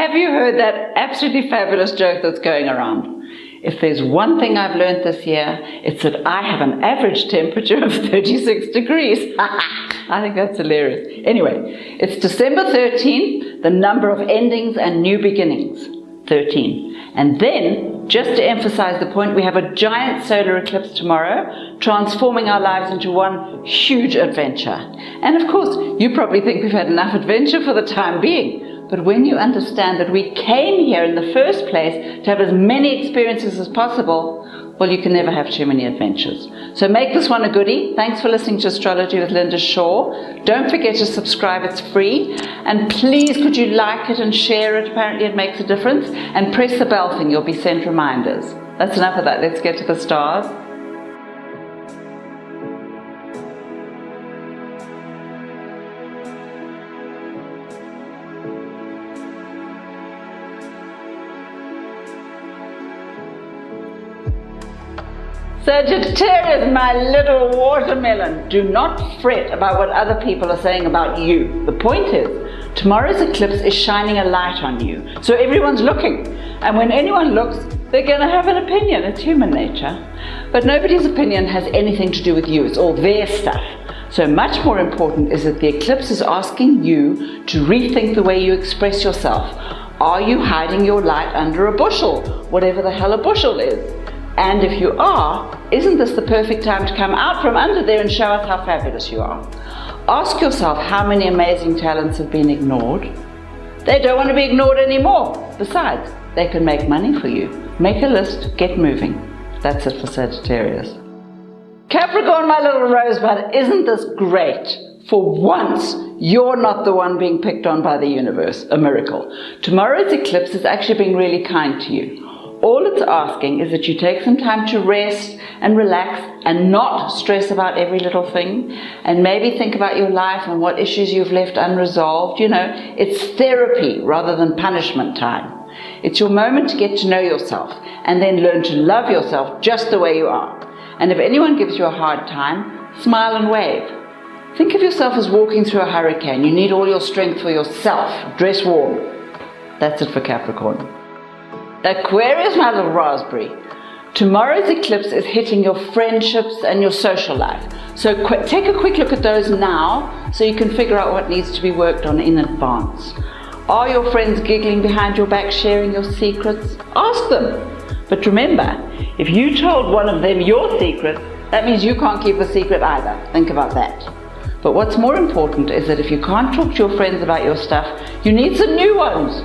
Have you heard that absolutely fabulous joke that's going around? If there's one thing I've learned this year, it's that I have an average temperature of 36 degrees. I think that's hilarious. Anyway, it's December 13th, the number of endings and new beginnings, 13. And then, just to emphasize the point, we have a giant solar eclipse tomorrow, transforming our lives into one huge adventure. And of course, you probably think we've had enough adventure for the time being. But when you understand that we came here in the first place to have as many experiences as possible, well, you can never have too many adventures. So make this one a goodie. Thanks for listening to Astrology with Linda Shaw. Don't forget to subscribe, it's free. And please, could you like it and share it? Apparently it makes a difference. And press the bell thing, you'll be sent reminders. That's enough of that. Let's get to the stars. Sagittarius, my little watermelon, do not fret about what other people are saying about you. The point is, tomorrow's eclipse is shining a light on you, so everyone's looking. And when anyone looks, they're going to have an opinion. It's human nature. But nobody's opinion has anything to do with you. It's all their stuff. So much more important is that the eclipse is asking you to rethink the way you express yourself. Are you hiding your light under a bushel, whatever the hell a bushel is? And if you are, isn't this the perfect time to come out from under there and show us how fabulous you are? Ask yourself how many amazing talents have been ignored. They don't want to be ignored anymore. Besides, they can make money for you. Make a list, get moving. That's it for Sagittarius. Capricorn, my little rosebud, isn't this great? For once, you're not the one being picked on by the universe. A miracle. Tomorrow's eclipse is actually being really kind to you. All it's asking is that you take some time to rest and relax and not stress about every little thing, and maybe think about your life and what issues you've left unresolved. You know, it's therapy rather than punishment time. It's your moment to get to know yourself and then learn to love yourself just the way you are. And if anyone gives you a hard time, smile and wave. Think of yourself as walking through a hurricane. You need all your strength for yourself. Dress warm. That's it for Capricorn. Aquarius, my little raspberry. Tomorrow's eclipse is hitting your friendships and your social life. So take a quick look at those now so you can figure out what needs to be worked on in advance. Are your friends giggling behind your back, sharing your secrets? Ask them. But remember, if you told one of them your secret, that means you can't keep a secret either. Think about that. But what's more important is that if you can't talk to your friends about your stuff, you need some new ones.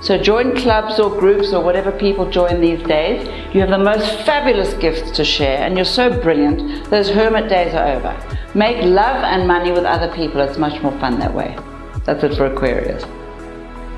So join clubs or groups or whatever people join these days. You have the most fabulous gifts to share and you're so brilliant, those hermit days are over. Make love and money with other people. It's much more fun that way. That's it for Aquarius.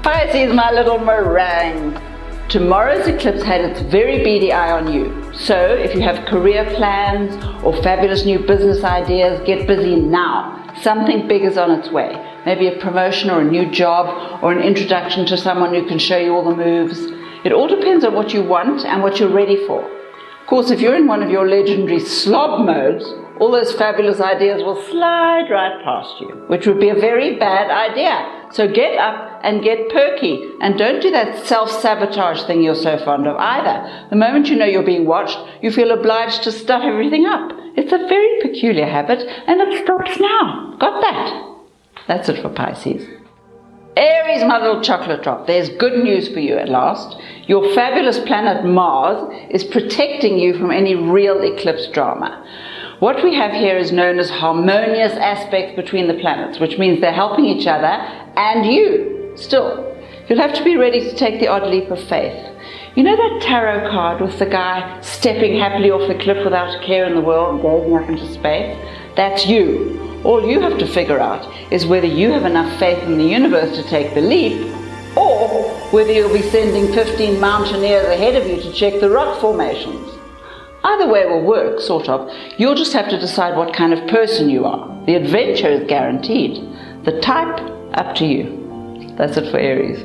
Pisces, my little meringue. Tomorrow's eclipse had its very beady eye on you. So if you have career plans or fabulous new business ideas, get busy now. Something big is on its way. Maybe a promotion or a new job or an introduction to someone who can show you all the moves. It all depends on what you want and what you're ready for. Of course, if you're in one of your legendary slob modes, all those fabulous ideas will slide right past you, which would be a very bad idea. So get up and get perky, and don't do that self-sabotage thing you're so fond of either. The moment you know you're being watched, you feel obliged to stuff everything up. It's a very peculiar habit, and it stops now. Got that? That's it for Pisces. Aries, my little chocolate drop, there's good news for you at last. Your fabulous planet Mars is protecting you from any real eclipse drama. What we have here is known as harmonious aspects between the planets, which means they're helping each other and you. Still, you'll have to be ready to take the odd leap of faith. You know that tarot card with the guy stepping happily off the cliff without a care in the world and gazing up into space? That's you. All you have to figure out is whether you have enough faith in the universe to take the leap, or whether you'll be sending 15 mountaineers ahead of you to check the rock formations. Either way will work, sort of. You'll just have to decide what kind of person you are. The adventure is guaranteed. The type, up to you. That's it for Aries.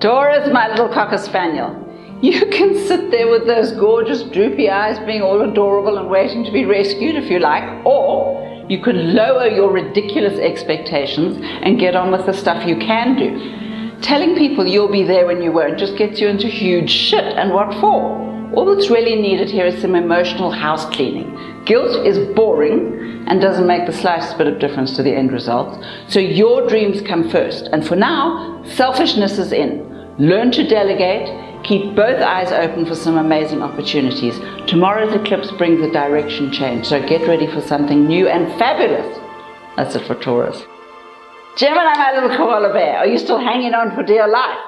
Taurus, my little cocker spaniel. You can sit there with those gorgeous droopy eyes being all adorable and waiting to be rescued if you like, or you can lower your ridiculous expectations and get on with the stuff you can do. Telling people you'll be there when you won't just gets you into huge shit, and what for? All that's really needed here is some emotional house cleaning. Guilt is boring and doesn't make the slightest bit of difference to the end result. So your dreams come first. And for now, selfishness is in. Learn to delegate. Keep both eyes open for some amazing opportunities. Tomorrow's eclipse brings a direction change. So get ready for something new and fabulous. That's it for Taurus. Gemini, my little koala bear, are you still hanging on for dear life?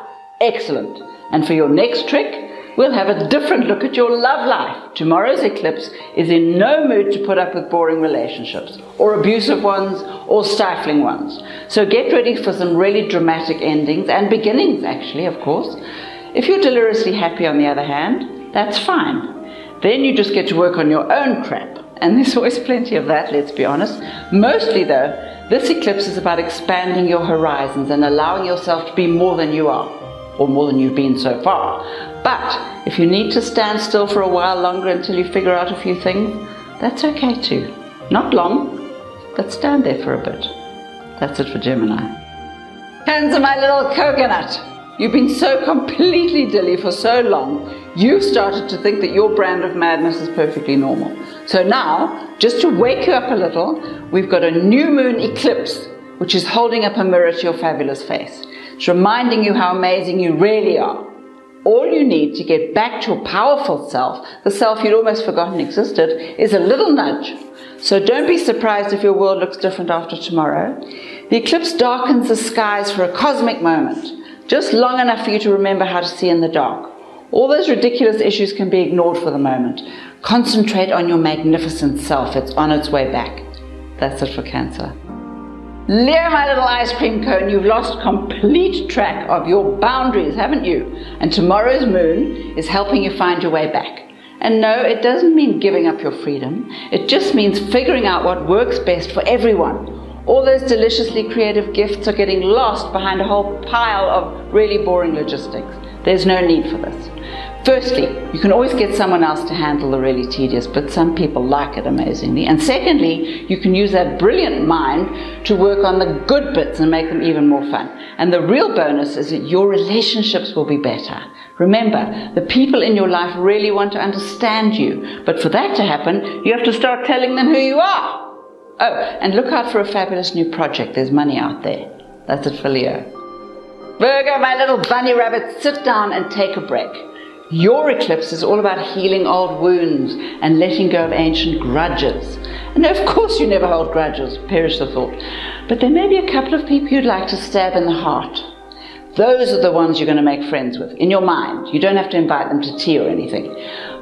Excellent. And for your next trick, we'll have a different look at your love life. Tomorrow's eclipse is in no mood to put up with boring relationships, or abusive ones, or stifling ones. So get ready for some really dramatic endings, and beginnings actually, of course. If you're deliriously happy, on the other hand, that's fine. Then you just get to work on your own crap. And there's always plenty of that, let's be honest. Mostly though, this eclipse is about expanding your horizons and allowing yourself to be more than you are, or more than you've been so far. But if you need to stand still for a while longer until you figure out a few things, that's okay too. Not long, but stand there for a bit. That's it for Gemini. Cancer, my little coconut. You've been so completely dilly for so long, you've started to think that your brand of madness is perfectly normal. So now, just to wake you up a little, we've got a new moon eclipse, which is holding up a mirror to your fabulous face. It's reminding you how amazing you really are. All you need to get back to your powerful self, the self you'd almost forgotten existed, is a little nudge. So don't be surprised if your world looks different after tomorrow. The eclipse darkens the skies for a cosmic moment, just long enough for you to remember how to see in the dark. All those ridiculous issues can be ignored for the moment. Concentrate on your magnificent self. It's on its way back. That's it for Cancer. Leo, my little ice cream cone, you've lost complete track of your boundaries, haven't you? And tomorrow's moon is helping you find your way back. And no, it doesn't mean giving up your freedom. It just means figuring out what works best for everyone. All those deliciously creative gifts are getting lost behind a whole pile of really boring logistics. There's no need for this. Firstly, you can always get someone else to handle the really tedious, but some people like it amazingly. And secondly, you can use that brilliant mind to work on the good bits and make them even more fun. And the real bonus is that your relationships will be better. Remember, the people in your life really want to understand you. But for that to happen, you have to start telling them who you are. Oh, and look out for a fabulous new project. There's money out there. That's it for Leo. Virgo, my little bunny rabbit, sit down and take a break. Your eclipse is all about healing old wounds and letting go of ancient grudges. And of course you never hold grudges, perish the thought. But there may be a couple of people you'd like to stab in the heart. Those are the ones you're going to make friends with, in your mind. You don't have to invite them to tea or anything.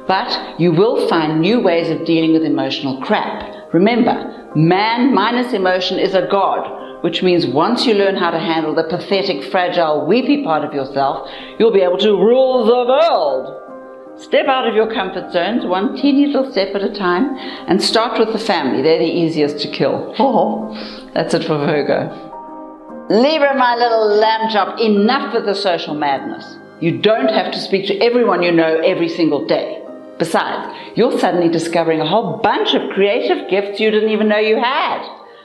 But you will find new ways of dealing with emotional crap. Remember, man minus emotion is a god, which means once you learn how to handle the pathetic, fragile, weepy part of yourself, you'll be able to rule the world. Step out of your comfort zones, one teeny little step at a time, and start with the family. They're the easiest to kill. Oh, that's it for Virgo. Libra, my little lamb chop, enough with the social madness. You don't have to speak to everyone you know every single day. Besides, you're suddenly discovering a whole bunch of creative gifts you didn't even know you had.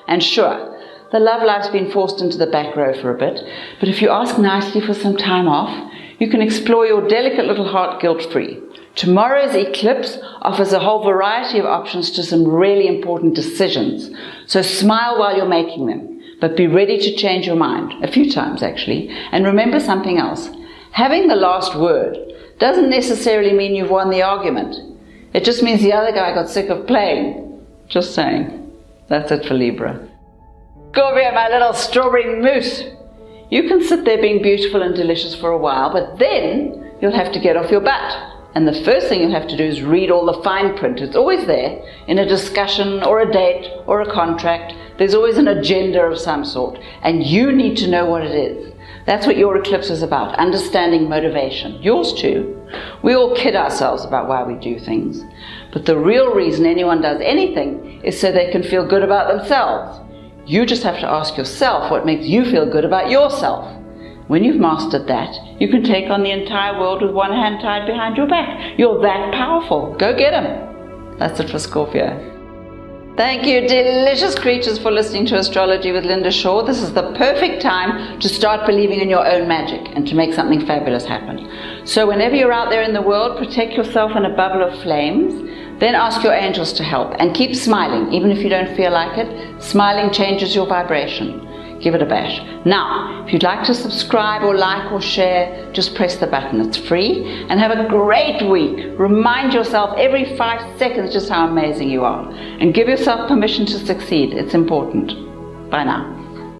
And sure, the love life's been forced into the back row for a bit, but if you ask nicely for some time off, you can explore your delicate little heart guilt-free. Tomorrow's eclipse offers a whole variety of options to some really important decisions. So smile while you're making them, but be ready to change your mind, a few times actually. And remember something else. Having the last word doesn't necessarily mean you've won the argument. It just means the other guy got sick of playing. Just saying. That's it for Libra. Scorpio, my little strawberry mousse. You can sit there being beautiful and delicious for a while, but then you'll have to get off your butt. And the first thing you'll have to do is read all the fine print. It's always there in a discussion or a date or a contract. There's always an agenda of some sort, and you need to know what it is. That's what your eclipse is about, understanding motivation. Yours too. We all kid ourselves about why we do things. But the real reason anyone does anything is so they can feel good about themselves. You just have to ask yourself what makes you feel good about yourself. When you've mastered that, you can take on the entire world with one hand tied behind your back. You're that powerful. Go get 'em. That's it for Scorpio. Thank you, delicious creatures, for listening to Astrology with Linda Shaw. This is the perfect time to start believing in your own magic and to make something fabulous happen. So whenever you're out there in the world, protect yourself in a bubble of flames. Then ask your angels to help and keep smiling, even if you don't feel like it. Smiling changes your vibration. Give it a bash. Now, if you'd like to subscribe or like or share, just press the button. It's free. And have a great week. Remind yourself every 5 seconds just how amazing you are. And give yourself permission to succeed. It's important. Bye now.